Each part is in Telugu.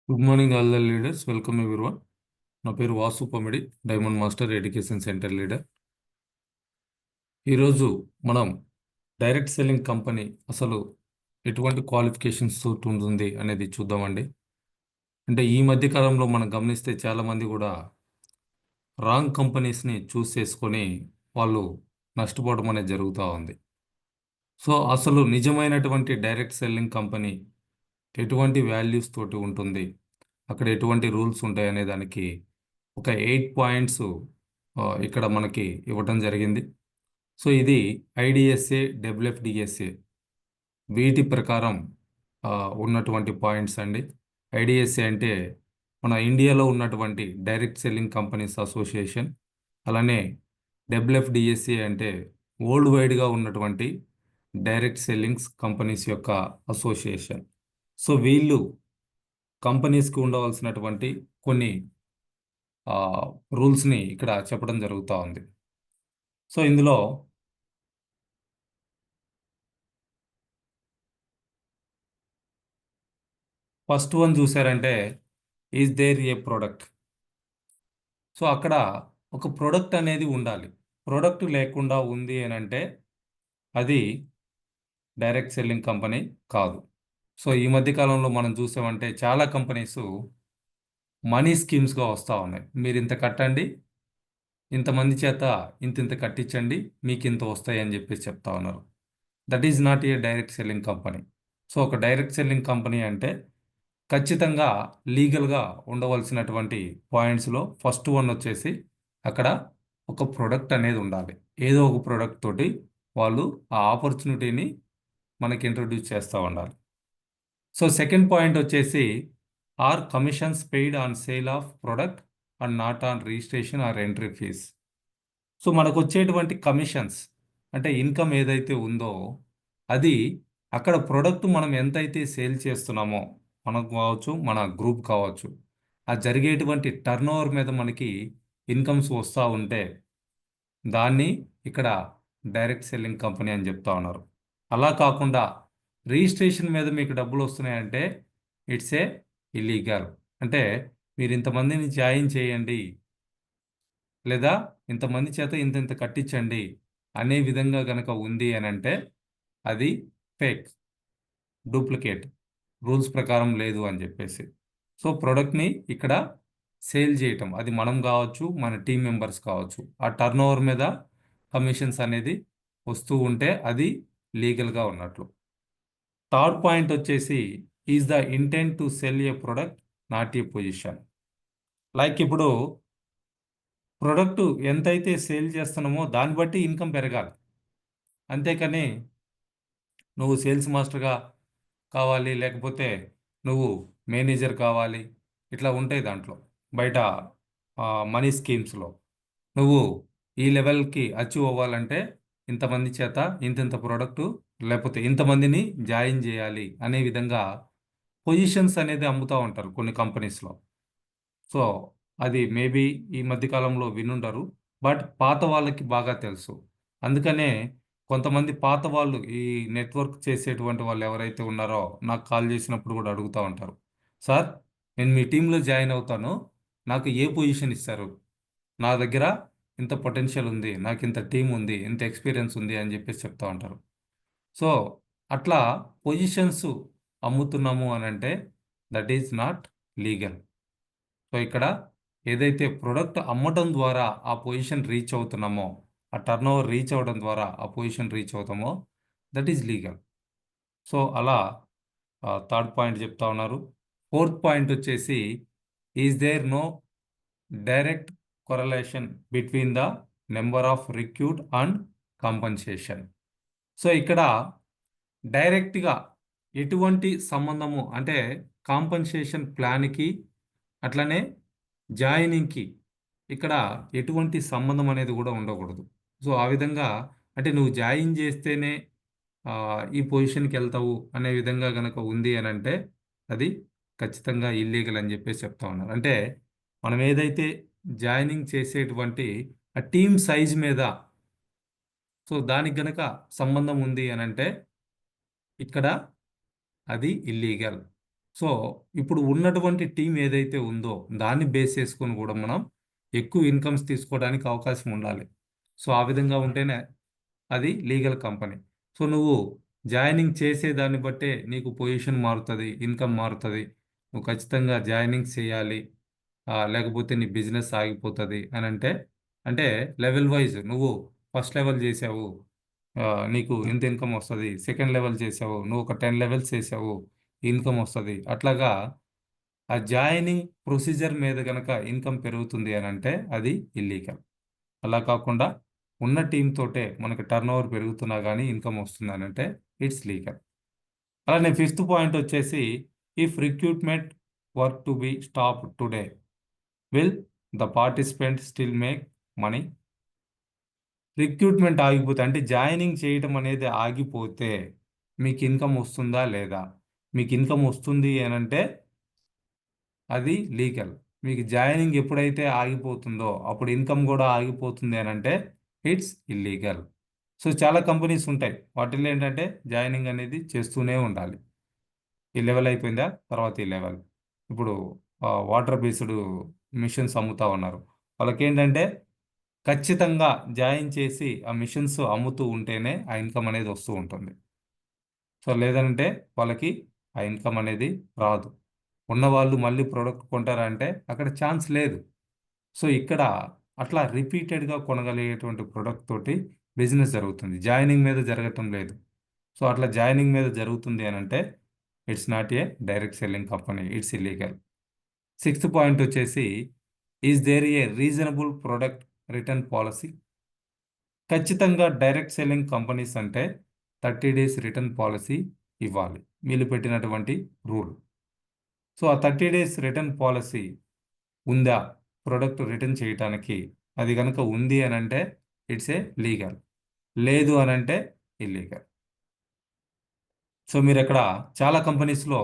Good morning all the leaders, welcome everyone. నా పేరు Vasu Pamidi, diamond master education centre leader. ఈరోజు మనం డైరెక్ట్ సెల్లింగ్ కంపెనీ అసలు ఎటువంటి క్వాలిఫికేషన్స్ తోటి ఉంటుంది అనేది చూద్దామండి. అంటే ఈ మధ్య కాలంలో మనం గమనిస్తే చాలామంది కూడా రాంగ్ కంపెనీస్ని చూస్ చేసుకొని వాళ్ళు నష్టపోవడం అనేది జరుగుతూ ఉంది. సో అసలు నిజమైనటువంటి డైరెక్ట్ సెల్లింగ్ కంపెనీ ఎటువంటి వాల్యూస్ తోటి ఉంటుంది, అక్కడ ఎటువంటి రూల్స్ ఉంటాయి అనే దానికి ఒక 8 పాయింట్స్ ఇక్కడ మనకి ఇవ్వటం జరిగింది. సో ఇది ఐడిఎస్ఏ, డబ్ల్యూఎఫ్డిఎస్ఏ వీటి ప్రకారం ఉన్నటువంటి పాయింట్స్ అండి. ఐడిఎస్ఏ అంటే మన ఇండియాలో ఉన్నటువంటి డైరెక్ట్ సెల్లింగ్ కంపెనీస్ అసోసియేషన్. అలానే డబ్ల్యూఎఫ్డిఎస్ఏ అంటే వరల్డ్ వైడ్గా ఉన్నటువంటి డైరెక్ట్ సెల్లింగ్స్ కంపెనీస్ యొక్క అసోసియేషన్. సో వీళ్ళు కంపెనీస్కి ఉండవలసినటువంటి కొన్ని రూల్స్ని ఇక్కడ చెప్పడం జరుగుతూ ఉంది. సో ఇందులో ఫస్ట్ వన్ చూసారంటే is there a product. So అక్కడ ఒక ప్రోడక్ట్ అనేది ఉండాలి. ప్రోడక్ట్ లేకుండా ఉంది అని అంటే అది డైరెక్ట్ సెల్లింగ్ కంపెనీ కాదు. సో ఈ మధ్య కాలంలో మనం చూసామంటే చాలా కంపెనీస్ మనీ స్కీమ్స్గా వస్తూ ఉన్నాయి. మీరు ఇంత కట్టండి, ఇంతమంది చేత ఇంత కట్టించండి, మీకు ఇంత వస్తాయి అని చెప్పేసి చెప్తా ఉన్నారు. That is not a direct selling company. So ఒక డైరెక్ట్ సెల్లింగ్ కంపెనీ అంటే ఖచ్చితంగా లీగల్గా ఉండవలసినటువంటి పాయింట్స్లో ఫస్ట్ వన్ వచ్చేసి అక్కడ ఒక ప్రోడక్ట్ అనేది ఉండాలి. ఏదో ఒక ప్రోడక్ట్ తోటి వాళ్ళు ఆ ఆపర్చునిటీని మనకి ఇంట్రడ్యూస్ చేస్తూ ఉండాలి. సో సెకండ్ పాయింట్ వచ్చేసి are commissions paid on sale of product and not on registration or entry fee. So మనకు వచ్చేటువంటి కమిషన్స్ అంటే ఇన్కమ్ ఏదైతే ఉందో అది అక్కడ ప్రోడక్ట్ మనం ఎంతైతే సేల్ చేస్తున్నామో, మనకు కావచ్చు, మన గ్రూప్ కావచ్చు, ఆ జరిగేటువంటి టర్న్ ఓవర్ మీద మనకి ఇన్కమ్స్ వస్తూ ఉంటే దాన్ని ఇక్కడ డైరెక్ట్ సెల్లింగ్ కంపెనీ అని చెప్తా ఉన్నారు. అలా కాకుండా రిజిస్ట్రేషన్ మీద మీకు డబ్బులు వస్తున్నాయంటే ఇట్స్ ఏ ఇల్లీగల్. అంటే మీరు ఇంతమందిని జాయిన్ చేయండి లేదా ఇంతమంది చేత ఇంత కట్టించండి అనే విధంగా గనక ఉంది అని అంటే అది ఫేక్, డూప్లికేట్, రూల్స్ ప్రకారం లేదు అని చెప్పేసి. సో ప్రోడక్ట్ని ఇక్కడ సేల్ చేయటం, అది మనం కావచ్చు, మన టీం మెంబర్స్ కావచ్చు, ఆ టర్న్ ఓవర్ మీద కమిషన్స్ అనేది వస్తూ ఉంటే అది లీగల్గా ఉన్నట్లు. థర్డ్ పాయింట్ వచ్చేసి is the intent to cell A product not a position. Like ఇప్పుడు ప్రొడక్ట్ ఎంతైతే సేల్ చేస్తున్నామో దాన్ని బట్టి ఇన్కమ్ పెరగాలి. అంతేకాని నువ్వు సేల్స్ మాస్టర్గా కావాలి, లేకపోతే నువ్వు మేనేజర్ కావాలి, ఇట్లా ఉంటాయి దాంట్లో బయట మనీ స్కీమ్స్లో. నువ్వు ఈ లెవెల్కి అచీవ్ అవ్వాలంటే ఇంతమంది చేత ఇంత ప్రోడక్టు లేకపోతే ఇంతమందిని జాయిన్ చేయాలి అనే విధంగా పొజిషన్స్ అనేది అమ్ముతూ ఉంటారు కొన్ని కంపెనీస్లో. సో అది మేబీ ఈ మధ్యకాలంలో వినుండరు, బట్ పాత వాళ్ళకి బాగా తెలుసు. అందుకనే కొంతమంది పాత వాళ్ళు, ఈ నెట్వర్క్ చేసేటువంటి వాళ్ళు ఎవరైతే ఉన్నారో నాకు కాల్ చేసినప్పుడు కూడా అడుగుతూ ఉంటారు, సార్ నేను మీ టీంలో జాయిన్ అవుతాను, నాకు ఏ పొజిషన్ ఇస్తారు, నా దగ్గర ఇంత పొటెన్షియల్ ఉంది, నాకు ఇంత టీం ఉంది, ఇంత ఎక్స్పీరియన్స్ ఉంది అని చెప్పేసి చెప్తూ ఉంటారు. సో అట్లా పొజిషన్స్ అమ్ముతున్నాము అని అంటే that is not legal. So ఇక్కడ ఏదైతే ప్రొడక్ట్ అమ్మటం ద్వారా ఆ పొజిషన్ రీచ్ అవుతున్నామో, ఆ టర్న్ ఓవర్ రీచ్ అవ్వడం ద్వారా ఆ పొజిషన్ రీచ్ అవుతామో దట్ ఈజ్ లీగల్. సో అలా థర్డ్ పాయింట్ చెప్తా ఉన్నారు. ఫోర్త్ పాయింట్ వచ్చేసి is there no direct correlation between the number of recruit and compensation. So ఇక్కడ డైరెక్ట్గా ఎటువంటి సంబంధము అంటే కాంపన్సేషన్ ప్లాన్కి అట్లనే జాయినింగ్కి ఇక్కడ ఎటువంటి సంబంధం అనేది కూడా ఉండకూడదు. సో ఆ విధంగా అంటే నువ్వు జాయిన్ చేస్తేనే ఈ పొజిషన్కి వెళ్తావు అనే విధంగా కనుక ఉంది అని అంటే అది ఖచ్చితంగా ఇల్లీగల్ అని చెప్పేసి చెప్తా ఉన్నారు. అంటే మనం ఏదైతే జాయినింగ్ చేసేటువంటి ఆ టీమ్ సైజ్ మీద సో దానికి గనక సంబంధం ఉంది అని అంటే ఇక్కడ అది ఇల్లీగల్. సో ఇప్పుడు ఉన్నటువంటి టీం ఏదైతే ఉందో దాన్ని బేస్ చేసుకొని కూడా మనం ఎక్కువ ఇన్కమ్స్ తీసుకోవడానికి అవకాశం ఉండాలి. సో ఆ విధంగా ఉంటేనే అది లీగల్ కంపెనీ. సో నువ్వు జాయినింగ్ చేసే దాన్ని బట్టే నీకు పొజిషన్ మారుతుంది, ఇన్కమ్ మారుతుంది. నువ్వు ఖచ్చితంగా జాయినింగ్ చేయాలి, లేకపోతే నీ బిజినెస్ ఆగిపోతుంది అని అంటే లెవెల్ వైజ్ నువ్వు ఫస్ట్ లెవెల్ చేసావు, ఆ, నీకు ఇంత ఇన్కమ్ వస్తుంది. సెకండ్ లెవెల్ చేసావు, నువ్వు ఒక 10 లెవెల్స్ చేసావు, ఇన్కమ్ వస్తుంది. అట్లాగా ఆ జాయినింగ్ ప్రొసీజర్ మీద కనుక ఇన్కమ్ పెరుగుతుంది అని అంటే అది ఇల్లీగల్. అలా కాకుండా ఉన్న టీం తోటే మనకి టర్న్ ఓవర్ పెరుగుతున్నా కానీ ఇన్కమ్ వస్తుంది అని అంటే ఇట్స్ లీగల్. అలానే ఫిఫ్త్ పాయింట్ వచ్చేసి, if recruitment work to be stop today, will the participant still make money? Recruitment ఆగిపోతే అంటే జాయినింగ్ చేయటం అనేది ఆగిపోతే మీకు ఇన్కమ్ వస్తుందా లేదా? మీకు ఇన్కమ్ వస్తుంది అని అంటే అది లీగల్. మీకు జాయినింగ్ ఎప్పుడైతే ఆగిపోతుందో అప్పుడు ఇన్కమ్ కూడా ఆగిపోతుంది అని అంటే ఇట్స్ ఇల్లీగల్. సో చాలా కంపెనీస్ ఉంటాయి, వాటిల్లో ఏంటంటే జాయినింగ్ అనేది చేస్తూనే ఉండాలి. ఈ లెవెల్ అయిపోయిందా, తర్వాత ఈ లెవెల్. ఇప్పుడు వాటర్ బేస్డ్ మిషన్స్ అమ్ముతా ఉన్నారు. వాళ్ళకి ఏంటంటే ఖచ్చితంగా జాయిన్ చేసి ఆ మిషన్స్ అమ్ముతూ ఉంటేనే ఆ ఇన్కమ్ అనేది వస్తూ ఉంటుంది. సో లేదంటే వాళ్ళకి ఆ ఇన్కమ్ అనేది రాదు. ఉన్నవాళ్ళు మళ్ళీ ప్రోడక్ట్ కొంటారా అంటే అక్కడ ఛాన్స్ లేదు. సో ఇక్కడ అట్లా రిపీటెడ్గా కొనగలిగేటువంటి ప్రోడక్ట్ తోటి బిజినెస్ జరుగుతుంది, జాయినింగ్ మీద జరగటం లేదు. సో అట్లా జాయినింగ్ మీద జరుగుతుంది అని అంటే it's not a direct selling company, it's illegal. Sixth point వచ్చేసి, is there a reasonable product return policy? ఖచ్చితంగా డైరెక్ట్ సెల్లింగ్ కంపెనీస్ అంటే 30 డేస్ రిటర్న్ పాలసీ ఇవ్వాలి, వీళ్ళు పెట్టినటువంటి రూల్. సో ఆ 30 డేస్ రిటర్న్ పాలసీ ఉందా ప్రోడక్ట్ రిటర్న్ చేయటానికి? అది కనుక ఉంది అని అంటే ఇట్స్ ఏ లీగల్, లేదు అని అంటే ఇల్లీగల్. సో మీరు ఇక్కడ చాలా కంపెనీస్లో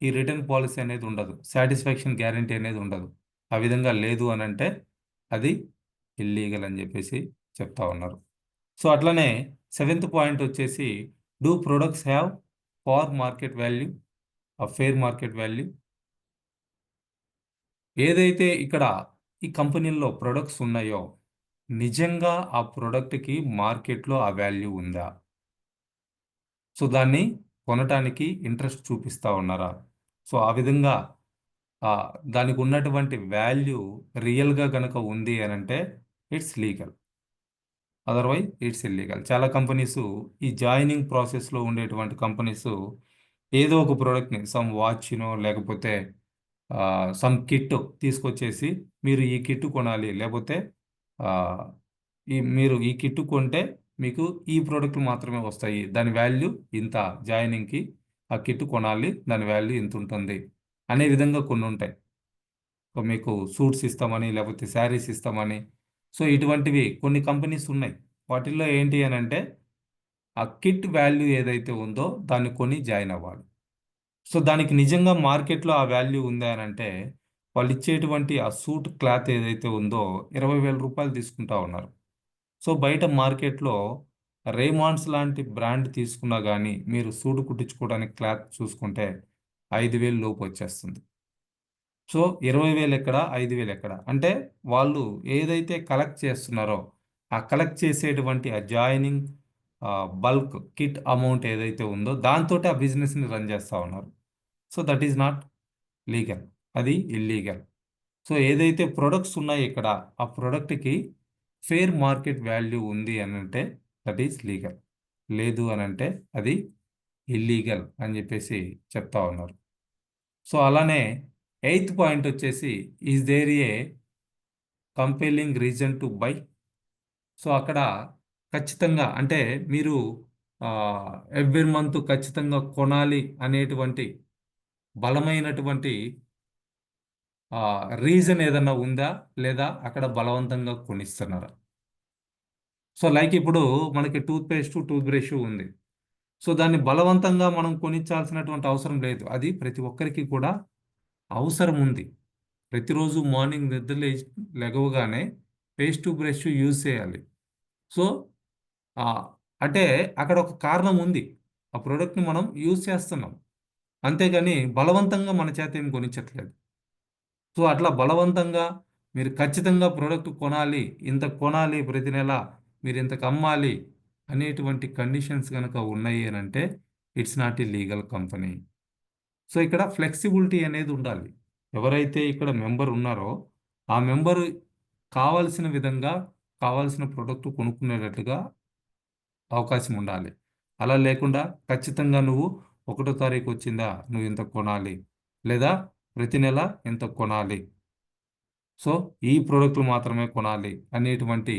ఈ రిటర్న్ పాలసీ అనేది ఉండదు, సాటిస్ఫాక్షన్ గ్యారంటీ అనేది ఉండదు. ఆ విధంగా లేదు అని అంటే అది ఇల్లీగల్ అని చెప్పేసి చెప్తా ఉన్నారు. సో అట్లనే సెవెంత్ పాయింట్ వచ్చేసి, do products have fair market value, ఆ ఫెయిర్ మార్కెట్ వాల్యూ? ఏదైతే ఇక్కడ ఈ కంపెనీల్లో ప్రొడక్ట్స్ ఉన్నాయో నిజంగా ఆ ప్రోడక్ట్కి మార్కెట్లో ఆ వాల్యూ ఉందా? సో దాన్ని కొనటానికి ఇంట్రెస్ట్ చూపిస్తా ఉన్నారా? సో ఆ విధంగా ఆ, దానికి ఉన్నటువంటి వాల్యూ రియల్గా గనక ఉంది అని అంటే it's legal, otherwise it's illegal. చాలా కంపెనీస్ ఈ జాయినింగ్ ప్రాసెస్లో ఉండేటువంటి కంపెనీస్ ఏదో ఒక ప్రోడక్ట్ని, సమ్ వాచ్నో లేకపోతే సమ్ కిట్ తీసుకొచ్చేసి, మీరు ఈ కిట్ కొనాలి, లేకపోతే ఆ, మీరు ఈ కిట్ కొంటే మీకు ఈ ప్రోడక్ట్లు మాత్రమే వస్తాయి, దాని వాల్యూ ఇంత, జాయినింగ్కి ఆ కిట్ కొనాలి, దాని వాల్యూ ఇంత ఉంటుంది అనే విధంగా కొన్ని ఉంటాయి. సో మీకు సూట్స్ ఇస్తామని, లేకపోతే శారీస్ ఇస్తామని. సో ఇటువంటివి కొన్ని కంపెనీస్ ఉన్నాయి. వాటిల్లో ఏంటి అని అంటే ఆ కిట్ వాల్యూ ఏదైతే ఉందో దాన్ని కొని జాయిన్ అవ్వాలి. సో దానికి నిజంగా మార్కెట్లో ఆ వాల్యూ ఉందా అని అంటే వాళ్ళు ఇచ్చేటువంటి ఆ సూట్ క్లాత్ ఏదైతే ఉందో 20,000 రూపాయలు తీసుకుంటా ఉన్నారు. సో బయట మార్కెట్లో రేమాండ్స్ లాంటి బ్రాండ్ తీసుకున్నా కానీ మీరు సూట్ కుట్టించుకోవడానికి క్లాత్ చూసుకుంటే 5,000 లోపు వచ్చేస్తుంది. సో 20,000 ఎక్కడ, 5,000 ఎక్కడ అంటే వాళ్ళు ఏదైతే కలెక్ట్ చేస్తున్నారో ఆ కలెక్ట్ చేసేటువంటి ఆ జాయినింగ్ బల్క్ కిట్ అమౌంట్ ఏదైతే ఉందో దాంతో ఆ బిజినెస్ని రన్ చేస్తూ ఉన్నారు. So that is not legal, అది ఇల్లీగల్. సో ఏదైతే ప్రొడక్ట్స్ ఉన్నాయో ఇక్కడ ఆ ప్రొడక్ట్కి ఫెయిర్ మార్కెట్ వాల్యూ ఉంది అని అంటే దట్ ఈజ్ లీగల్, లేదు అని అంటే అది ఇల్లీగల్ అని చెప్పేసి చెప్తా ఉన్నారు. సో అలానే ఎయిత్ పాయింట్ వచ్చేసి, is there a compelling reason to buy? So అక్కడ ఖచ్చితంగా అంటే మీరు ఎవ్రీ మంత్ ఖచ్చితంగా కొనాలి అనేటువంటి బలమైనటువంటి రీజన్ ఏదన్నా ఉందా, లేదా అక్కడ బలవంతంగా కొనిస్తున్నారా? సో లైక్ ఇప్పుడు మనకి టూత్ పేస్ట్, టూత్ బ్రష్ ఉంది. సో దాన్ని బలవంతంగా మనం కొనిచ్చాల్సినటువంటి అవసరం లేదు, అది ప్రతి ఒక్కరికి కూడా అవసరం ఉంది. ప్రతిరోజు మార్నింగ్ నిద్ర లెగవగానే పేస్ట్ బ్రష్ యూజ్ చేయాలి. సో ఆ, అంటే అక్కడ ఒక కారణం ఉంది, ఆ ప్రోడక్ట్ని మనం యూజ్ చేస్తున్నాం. అంతేగాని బలవంతంగా మన చేత ఏం కొనిచ్చట్లేదు. సో అట్లా బలవంతంగా మీరు ఖచ్చితంగా ప్రోడక్ట్ కొనాలి, ఇంత కొనాలి, ప్రతి నెల మీరు ఇంతకు అమ్మాలి అనేటువంటి కండిషన్స్ కనుక ఉన్నాయి అని అంటే it's not a legal company. So ఇక్కడ ఫ్లెక్సిబిలిటీ అనేది ఉండాలి. ఎవరైతే ఇక్కడ మెంబర్ ఉన్నారో ఆ మెంబరు కావాల్సిన విధంగా కావాల్సిన ప్రోడక్ట్ కొనుక్కునేటట్టుగా అవకాశం ఉండాలి. అలా లేకుండా ఖచ్చితంగా నువ్వు 1వ తారీఖు వచ్చిందా నువ్వు ఇంత కొనాలి, లేదా ప్రతి నెల ఇంత కొనాలి, సో ఈ ప్రోడక్ట్లు మాత్రమే కొనాలి అనేటువంటి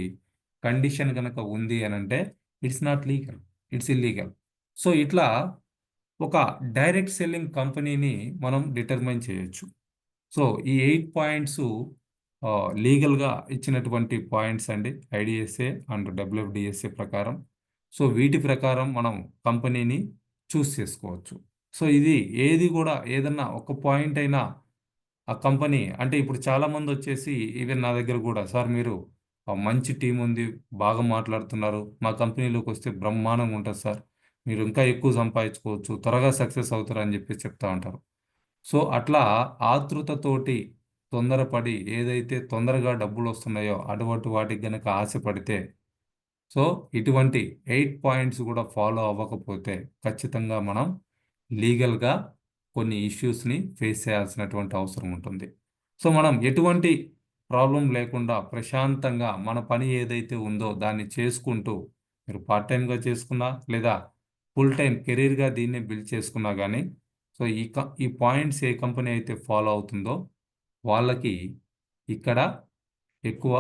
కండిషన్ కనుక ఉంది అని అంటే it's not legal, it's illegal. So ఇట్లా ఒక డైరెక్ట్ సెల్లింగ్ కంపెనీని మనం డిటర్మైన్ చేయొచ్చు. సో ఈ 8 పాయింట్స్ లీగల్గా ఇచ్చినటువంటి పాయింట్స్ అండి, ఐడిఎస్ఏ అండ్ డబ్ల్యూఎఫ్డిఎస్ఏ ప్రకారం. సో వీటి ప్రకారం మనం కంపెనీని చూస్ చేసుకోవచ్చు. సో ఇది ఏది కూడా ఏదన్నా ఒక పాయింట్ అయినా ఆ కంపెనీ అంటే ఇప్పుడు చాలామంది వచ్చేసి ఈవెన్ నా దగ్గర కూడా, సార్ మీరు మంచి టీం ఉంది, బాగా మాట్లాడుతున్నారు, మా కంపెనీలోకి వస్తే బ్రహ్మాండంగా ఉంటుంది సార్, మీరు ఇంకా ఎక్కువ సంపాదించుకోవచ్చు, త్వరగా సక్సెస్ అవుతారు అని చెప్పి చెప్తా ఉంటారు. సో అట్లా ఆతృతతోటి తొందరపడి ఏదైతే తొందరగా డబ్బులు వస్తున్నాయో అటువంటి వాటికి గనక ఆశపడితే, సో ఇటువంటి 8 పాయింట్స్ కూడా ఫాలో అవ్వకపోతే ఖచ్చితంగా మనం లీగల్గా కొన్ని ఇష్యూస్ని ఫేస్ చేయాల్సినటువంటి అవసరం ఉంటుంది. సో మనం ఎటువంటి ప్రాబ్లం లేకుండా ప్రశాంతంగా మన పని ఏదైతే ఉందో దాన్ని చేసుకుంటూ మీరు పార్ట్ టైంగా చేసుకున్నా లేదా ఫుల్ టైం కెరీర్గా దీన్ని బిల్డ్ చేసుకున్నా కానీ, సో ఈ పాయింట్స్ ఏ కంపెనీ అయితే ఫాలో అవుతుందో వాళ్ళకి ఇక్కడ ఎక్కువ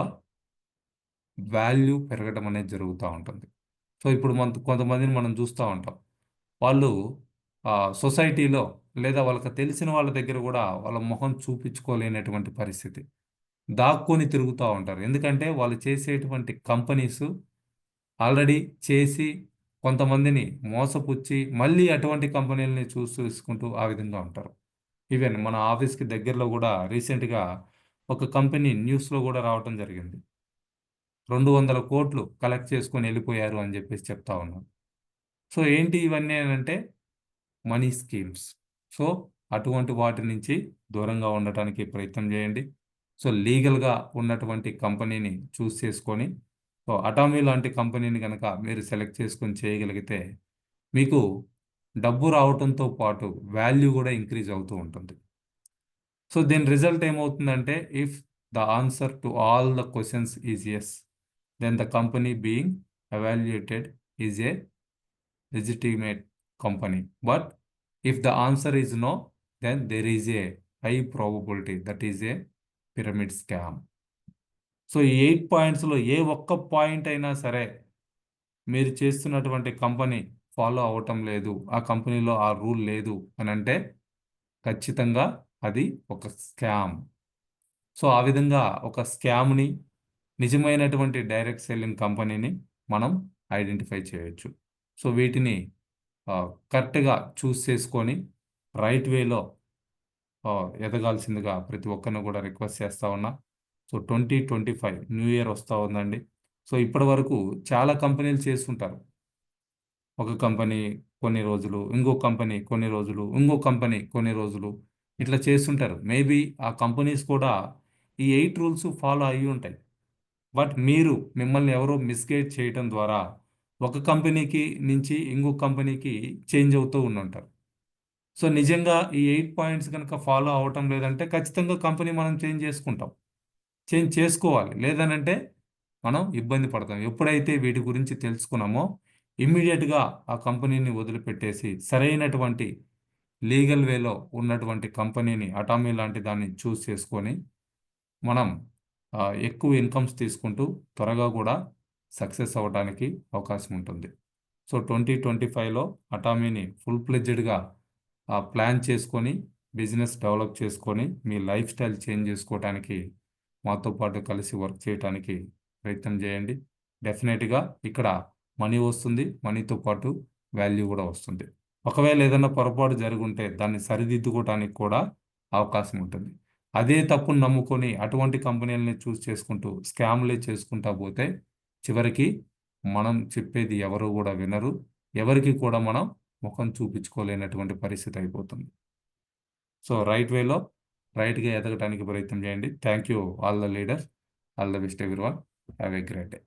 వాల్యూ పెరగడం అనేది జరుగుతూ ఉంటుంది. సో ఇప్పుడు కొంతమందిని మనం చూస్తూ ఉంటాం. వాళ్ళు సొసైటీలో లేదా వాళ్ళకి తెలిసిన వాళ్ళ దగ్గర కూడా వాళ్ళ మొహం చూపించుకోలేనటువంటి పరిస్థితి, దాక్కొని తిరుగుతూ ఉంటారు. ఎందుకంటే వాళ్ళు చేసేటువంటి కంపెనీస్ ఆల్రెడీ చేసి కొంతమందిని మోసపుచ్చి మళ్ళీ అటువంటి కంపెనీలని చూసుకుంటూ ఆ విధంగా ఉంటారు. ఈవెన్ మన ఆఫీస్కి దగ్గరలో కూడా రీసెంట్గా ఒక కంపెనీ న్యూస్లో కూడా రావటం జరిగింది. 200 కోట్లు కలెక్ట్ చేసుకొని వెళ్ళిపోయారు అని చెప్పేసి చెప్తా ఉన్నారు. సో ఏంటి ఇవన్నీ అంటే మనీ స్కీమ్స్. సో అటువంటి వాటి నుంచి దూరంగా ఉండటానికి ప్రయత్నం చేయండి. సో లీగల్గా ఉన్నటువంటి కంపెనీని చూస్ చేసుకొని, సో అటామీ లాంటి కంపెనీని కనుక మీరు సెలెక్ట్ చేసుకొని చేయగలిగితే మీకు డబ్బు రావడంతో పాటు వాల్యూ కూడా ఇంక్రీజ్ అవుతూ ఉంటుంది. సో దీని రిజల్ట్ ఏమవుతుందంటే if the answer to all the questions is yes, then the company being evaluated is a legitimate company. But if the answer is no, then there is a high probability that is a pyramid scam. So ఈ 8 పాయింట్స్లో ఏ ఒక్క పాయింట్ అయినా సరే మీరు చేస్తున్నటువంటి కంపెనీ ఫాలో అవ్వటం లేదు, ఆ కంపెనీలో ఆ రూల్ లేదు అని అంటే ఖచ్చితంగా అది ఒక స్కామ్. సో ఆ విధంగా ఒక స్కామ్ని, నిజమైనటువంటి డైరెక్ట్ సెల్లింగ్ కంపెనీని మనం ఐడెంటిఫై చేయొచ్చు. సో వీటిని కరెక్ట్గా చూస్ చేసుకొని రైట్ వేలో ఎదగాల్సిందిగా ప్రతి ఒక్కరిని కూడా రిక్వెస్ట్ చేస్తూ ఉన్నా. సో 2025 న్యూ ఇయర్ వస్తూ ఉందండి. సో ఇప్పటి వరకు చాలా కంపెనీలు చేస్తుంటారు. ఒక కంపెనీ కొన్ని రోజులు, ఇంకో కంపెనీ కొన్ని రోజులు, ఇంకో కంపెనీ కొన్ని రోజులు, ఇట్లా చేస్తుంటారు. మేబీ ఆ కంపెనీస్ కూడా ఈ 8 రూల్స్ ఫాలో అయ్యి ఉంటాయి. బట్ మిమ్మల్ని ఎవరో మిస్గైడ్ చేయటం ద్వారా ఒక కంపెనీకి నుంచి ఇంకో కంపెనీకి చేంజ్ అవుతూ ఉండుంటారు. సో నిజంగా ఈ 8 పాయింట్స్ కనుక ఫాలో అవటం లేదంటే ఖచ్చితంగా కంపెనీ మనం చేంజ్ చేసుకుంటాం, చేంజ్ చేసుకోవాలి. లేదనంటే మనం ఇబ్బంది పడతాం. ఎప్పుడైతే వీటి గురించి తెలుసుకున్నామో ఇమ్మీడియట్గా ఆ కంపెనీని వదిలిపెట్టేసి సరైనటువంటి లీగల్ వేలో ఉన్నటువంటి కంపెనీని, అటామీ లాంటి దాన్ని చూస్ చేసుకొని మనం ఎక్కువ ఇన్కమ్స్ తీసుకుంటూ త్వరగా కూడా సక్సెస్ అవ్వడానికి అవకాశం ఉంటుంది. సో 2025లో అటామీని ఫుల్ ప్లెడ్జెడ్గా ప్లాన్ చేసుకొని బిజినెస్ డెవలప్ చేసుకొని మీ లైఫ్ స్టైల్ చేంజ్ చేసుకోవడానికి మాతో పాటు కలిసి వర్క్ చేయడానికి ప్రయత్నం చేయండి. డెఫినెట్గా ఇక్కడ మనీ వస్తుంది, మనీతో పాటు వాల్యూ కూడా వస్తుంది. ఒకవేళ ఏదైనా పొరపాటు జరుగుంటే దాన్ని సరిదిద్దుకోవడానికి కూడా అవకాశం ఉంటుంది. అదే తప్పును నమ్ముకొని అటువంటి కంపెనీలని చూస్ చేసుకుంటూ స్కామ్లే చేసుకుంటా పోతే చివరికి మనం చెప్పేది ఎవరు కూడా వినరు, ఎవరికి కూడా మనం ముఖం చూపించుకోలేనటువంటి పరిస్థితి అయిపోతుంది. సో రైట్ వేలో రైట్గా ఎదగటానికి ప్రయత్నం చేయండి. Thank you all the leaders. All the best everyone. Have a great day.